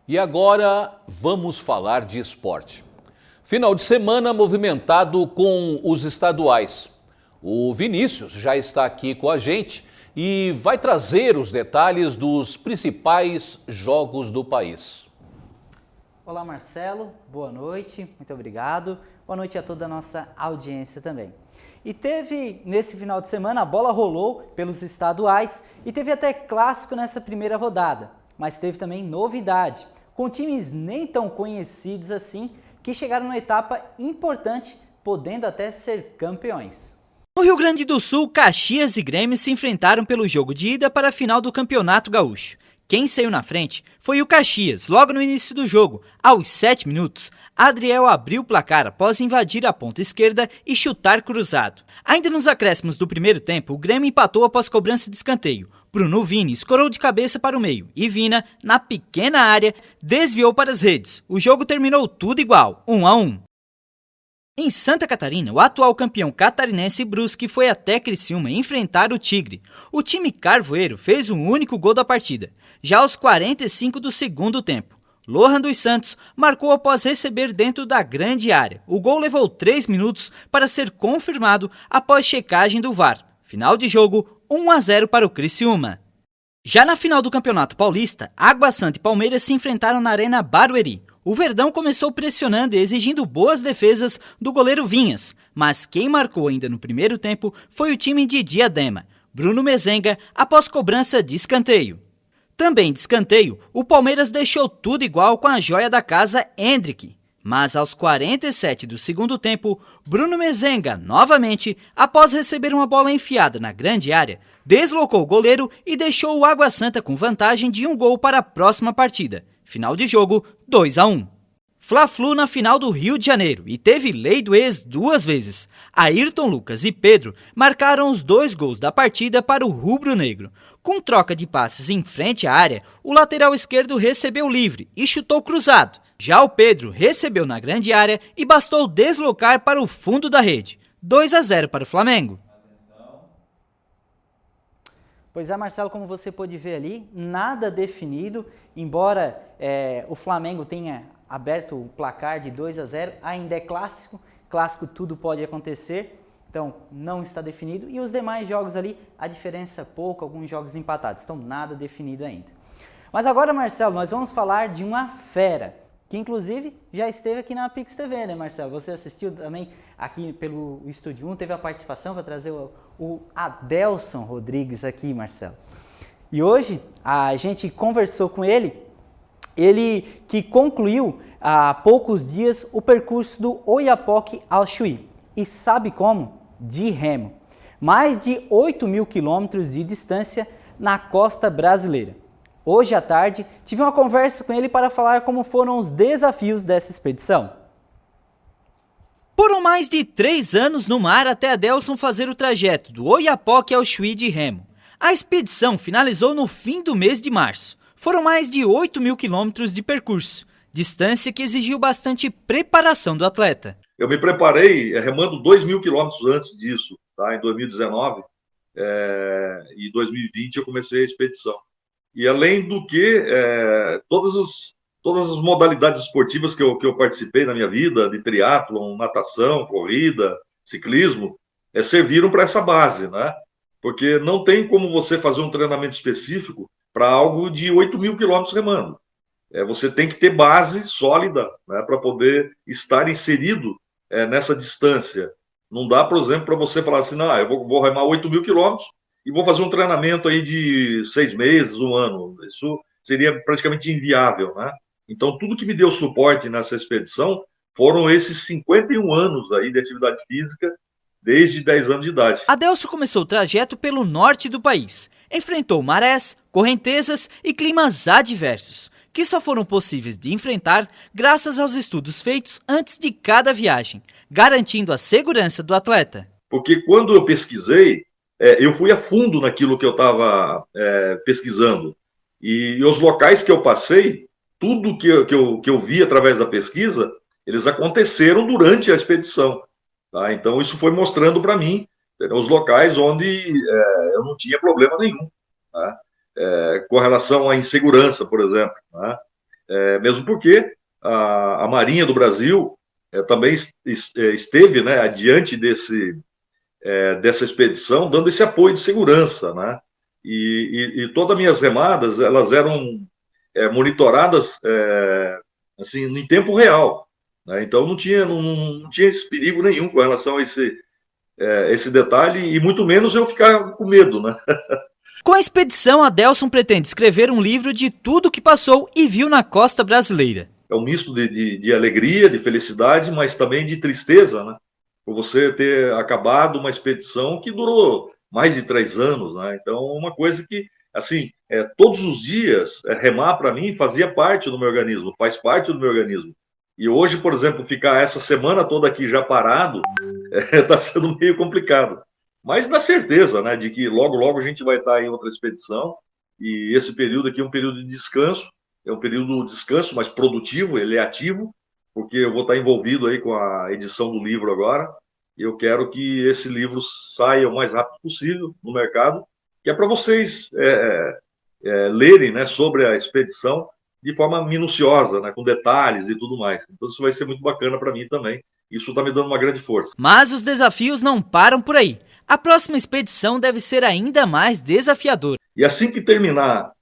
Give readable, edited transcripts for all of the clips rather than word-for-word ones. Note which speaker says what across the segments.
Speaker 1: E agora vamos falar de esporte. Final de semana movimentado com os estaduais. O Vinícius já está aqui com a gente e vai trazer os detalhes dos principais jogos do país.
Speaker 2: Olá Marcelo, boa noite, muito obrigado. Boa noite a toda a nossa audiência também. E teve, nesse final de semana, a bola rolou pelos estaduais e teve até clássico nessa primeira rodada. Mas teve também novidade, com times nem tão conhecidos assim, que chegaram numa etapa importante, podendo até ser campeões.
Speaker 3: No Rio Grande do Sul, Caxias e Grêmio se enfrentaram pelo jogo de ida para a final do Campeonato Gaúcho. Quem saiu na frente foi o Caxias. Logo no início do jogo, aos 7 minutos, Adriel abriu o placar após invadir a ponta esquerda e chutar cruzado. Ainda nos acréscimos do primeiro tempo, o Grêmio empatou após cobrança de escanteio. Bruno Vini escorou de cabeça para o meio e Vina, na pequena área, desviou para as redes. O jogo terminou tudo igual, 1-1. Em Santa Catarina, o atual campeão catarinense Brusque foi até Criciúma enfrentar o Tigre. O time carvoeiro fez o único gol da partida, já aos 45 do segundo tempo. Lohan dos Santos marcou após receber dentro da grande área. O gol levou 3 minutos para ser confirmado após checagem do VAR. Final de jogo, 1-0 para o Criciúma. Já na final do Campeonato Paulista, Água Santa e Palmeiras se enfrentaram na Arena Barueri. O Verdão começou pressionando e exigindo boas defesas do goleiro Vinhas, mas quem marcou ainda no primeiro tempo foi o time de Diadema, Bruno Mezenga, após cobrança de escanteio. Também de escanteio, o Palmeiras deixou tudo igual com a joia da casa Hendrick, mas aos 47 do segundo tempo, Bruno Mezenga, novamente, após receber uma bola enfiada na grande área, deslocou o goleiro e deixou o Água Santa com vantagem de 1 gol para a próxima partida. Final de jogo, 2-1. Fla-Flu na final do Rio de Janeiro e teve lei do ex 2 vezes. Ayrton Lucas e Pedro marcaram os 2 gols da partida para o rubro-negro. Com troca de passes em frente à área, o lateral esquerdo recebeu livre e chutou cruzado. Já o Pedro recebeu na grande área e bastou deslocar para o fundo da rede. 2-0 para o Flamengo.
Speaker 2: Pois é, Marcelo, como você pôde ver ali, nada definido, embora o Flamengo tenha aberto o placar de 2-0, ainda é clássico, tudo pode acontecer, então não está definido, e os demais jogos ali, a diferença é pouca, alguns jogos empatados, então nada definido ainda. Mas agora, Marcelo, nós vamos falar de uma fera, que inclusive já esteve aqui na Pix TV, né, Marcelo? Você assistiu também aqui pelo Estúdio 1, teve a participação para trazer o Adelson Rodrigues aqui, Marcelo. E hoje a gente conversou com ele que concluiu há poucos dias o percurso do Oiapoque ao Chuí. E sabe como? De remo. Mais de 8.000 quilômetros de distância na costa brasileira. Hoje à tarde, tive uma conversa com ele para falar como foram os desafios dessa expedição.
Speaker 3: Foram mais de 3 anos no mar até Adelson fazer o trajeto do Oiapoque ao Chuí de remo. A expedição finalizou no fim do mês de março. Foram mais de 8.000 quilômetros de percurso, distância que exigiu bastante preparação do atleta.
Speaker 4: Eu me preparei remando 2.000 quilômetros antes disso, tá? Em 2019, e 2020 eu comecei a expedição. E além do que, todas as modalidades esportivas que eu participei na minha vida, de triatlon, natação, corrida, ciclismo, serviram para essa base, né? Porque não tem como você fazer um treinamento específico para algo de 8.000 quilômetros remando. Você tem que ter base sólida, né, para poder estar inserido nessa distância. Não dá, por exemplo, para você falar assim, não, eu vou remar 8.000 quilômetros e vou fazer um treinamento aí de 6 meses, 1 ano. Isso seria praticamente inviável, né? Então, tudo que me deu suporte nessa expedição foram esses 51 anos aí de atividade física, desde 10 anos de idade.
Speaker 3: Adelson começou o trajeto pelo norte do país. Enfrentou marés, correntezas e climas adversos, que só foram possíveis de enfrentar graças aos estudos feitos antes de cada viagem, garantindo a segurança do atleta.
Speaker 4: Porque quando eu pesquisei, eu fui a fundo naquilo que eu estava pesquisando. E os locais que eu passei, tudo que eu vi através da pesquisa, eles aconteceram durante a expedição. Tá? Então, isso foi mostrando para mim os locais onde eu não tinha problema nenhum. Tá? Com relação à insegurança, por exemplo. Tá? mesmo porque a Marinha do Brasil também esteve, né, adiante dessa expedição, dando esse apoio de segurança, né? E todas as minhas remadas, elas eram monitoradas assim, em tempo real, né? Então não tinha esse perigo nenhum com relação a esse detalhe, e muito menos eu ficar com medo, né?
Speaker 3: Com a expedição, Adelson pretende escrever um livro de tudo o que passou e viu na costa brasileira.
Speaker 4: É um misto de alegria, de felicidade, mas também de tristeza, né? Por você ter acabado uma expedição que durou mais de 3 anos, né? Então, uma coisa que, assim, todos os dias, remar para mim fazia parte do meu organismo, faz parte do meu organismo. E hoje, por exemplo, ficar essa semana toda aqui já parado, está sendo meio complicado. Mas na certeza, né, de que logo, logo a gente vai estar em outra expedição, e esse período aqui é um período de descanso, é um período de descanso, mas produtivo, ele é ativo, porque eu vou estar envolvido aí com a edição do livro agora, e eu quero que esse livro saia o mais rápido possível no mercado, que é para vocês lerem, né, sobre a expedição de forma minuciosa, né, com detalhes e tudo mais. Então isso vai ser muito bacana para mim também. Isso está me dando uma grande força.
Speaker 3: Mas os desafios não param por aí. A próxima expedição deve ser ainda mais desafiadora.
Speaker 4: E assim que terminar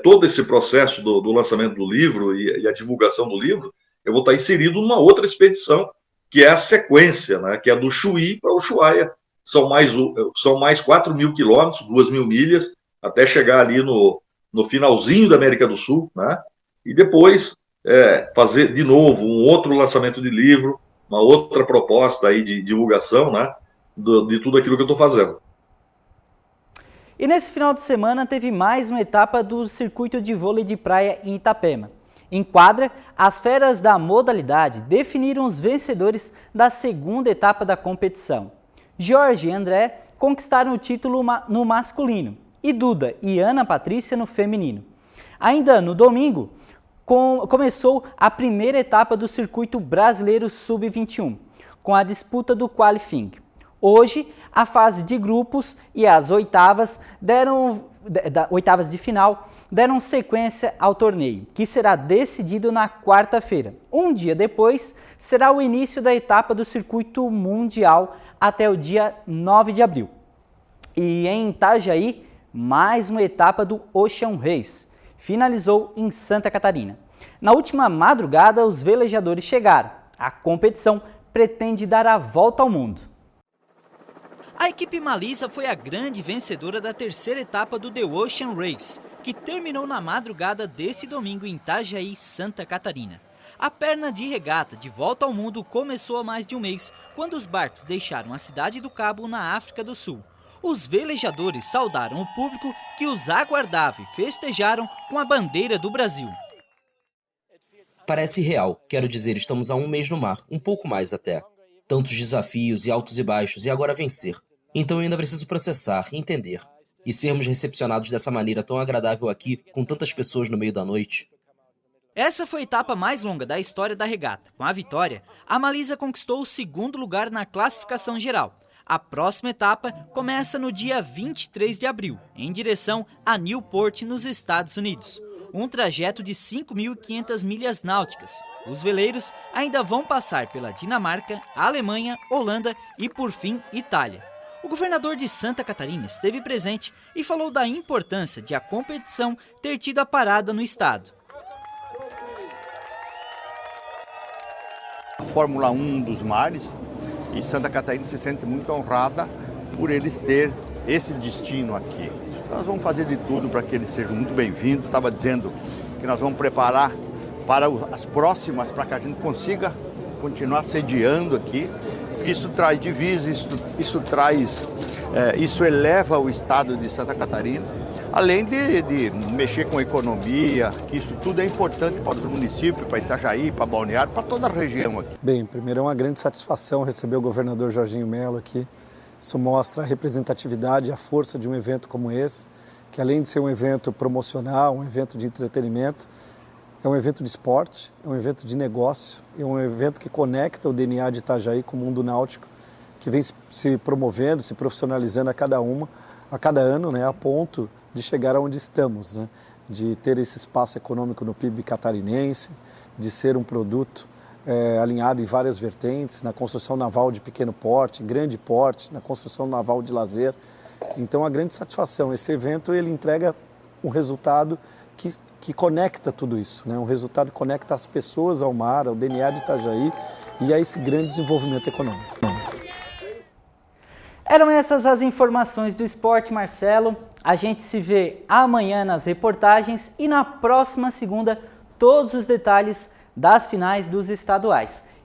Speaker 4: todo esse processo do lançamento do livro e a divulgação do livro, eu vou estar inserido numa outra expedição, que é a sequência, né, que é do Chuí para Ushuaia. São mais 4.000 quilômetros, 2.000 milhas, até chegar ali no finalzinho da América do Sul, né? E depois fazer de novo um outro lançamento de livro, uma outra proposta aí de divulgação, né, de tudo aquilo que eu estou fazendo.
Speaker 2: E nesse final de semana teve mais uma etapa do circuito de vôlei de praia em Itapema. Em quadra, as feras da modalidade definiram os vencedores da segunda etapa da competição. Jorge e André conquistaram o título no masculino e Duda e Ana Patrícia no feminino. Ainda no domingo, começou a primeira etapa do circuito brasileiro sub-21, com a disputa do qualifying. Hoje, a fase de grupos e as oitavas de final deram sequência ao torneio, que será decidido na quarta-feira. Um dia depois, será o início da etapa do circuito mundial até o dia 9 de abril. E em Itajaí, mais uma etapa do Ocean Race. Finalizou em Santa Catarina. Na última madrugada, os velejadores chegaram. A competição pretende dar a volta ao mundo.
Speaker 3: A equipe Malisa foi a grande vencedora da terceira etapa do The Ocean Race, que terminou na madrugada deste domingo em Itajaí, Santa Catarina. A perna de regata de volta ao mundo começou há mais de um mês, quando os barcos deixaram a cidade do Cabo, na África do Sul. Os velejadores saudaram o público que os aguardava e festejaram com a bandeira do Brasil.
Speaker 5: Parece real, quero dizer, estamos há um mês no mar, um pouco mais até. Tantos desafios e altos e baixos, e agora vencer. Então eu ainda preciso processar, entender. E sermos recepcionados dessa maneira tão agradável aqui, com tantas pessoas no meio da noite.
Speaker 3: Essa foi a etapa mais longa da história da regata. Com a vitória, a Malisa conquistou o segundo lugar na classificação geral. A próxima etapa começa no dia 23 de abril, em direção a Newport, nos Estados Unidos. Um trajeto de 5.500 milhas náuticas. Os veleiros ainda vão passar pela Dinamarca, Alemanha, Holanda e, por fim, Itália. O governador de Santa Catarina esteve presente e falou da importância de a competição ter tido a parada no estado.
Speaker 6: A Fórmula 1 dos mares, e Santa Catarina se sente muito honrada por eles ter esse destino aqui. Então nós vamos fazer de tudo para que eles sejam muito bem-vindos. Estava dizendo que nós vamos preparar para as próximas, para que a gente consiga continuar sediando aqui. Isso traz divisa, isso eleva o estado de Santa Catarina, além de mexer com a economia, que isso tudo é importante para os municípios, para Itajaí, para Balneário, para toda a região aqui.
Speaker 7: Bem, primeiro é uma grande satisfação receber o governador Jorginho Melo aqui. Isso mostra a representatividade e a força de um evento como esse, que além de ser um evento promocional, um evento de entretenimento, é um evento de esporte, é um evento de negócio, é um evento que conecta o DNA de Itajaí com o mundo náutico, que vem se promovendo, se profissionalizando a cada ano, né, a ponto de chegar aonde estamos, né? de ter esse espaço econômico no PIB catarinense, de ser um produto alinhado em várias vertentes, na construção naval de pequeno porte, grande porte, na construção naval de lazer. Então, a grande satisfação, esse evento ele entrega um resultado que conecta tudo isso, né? Um resultado que conecta as pessoas ao mar, ao DNA de Itajaí e a esse grande desenvolvimento econômico.
Speaker 2: Eram essas as informações do esporte, Marcelo. A gente se vê amanhã nas reportagens e na próxima segunda todos os detalhes das finais dos estaduais.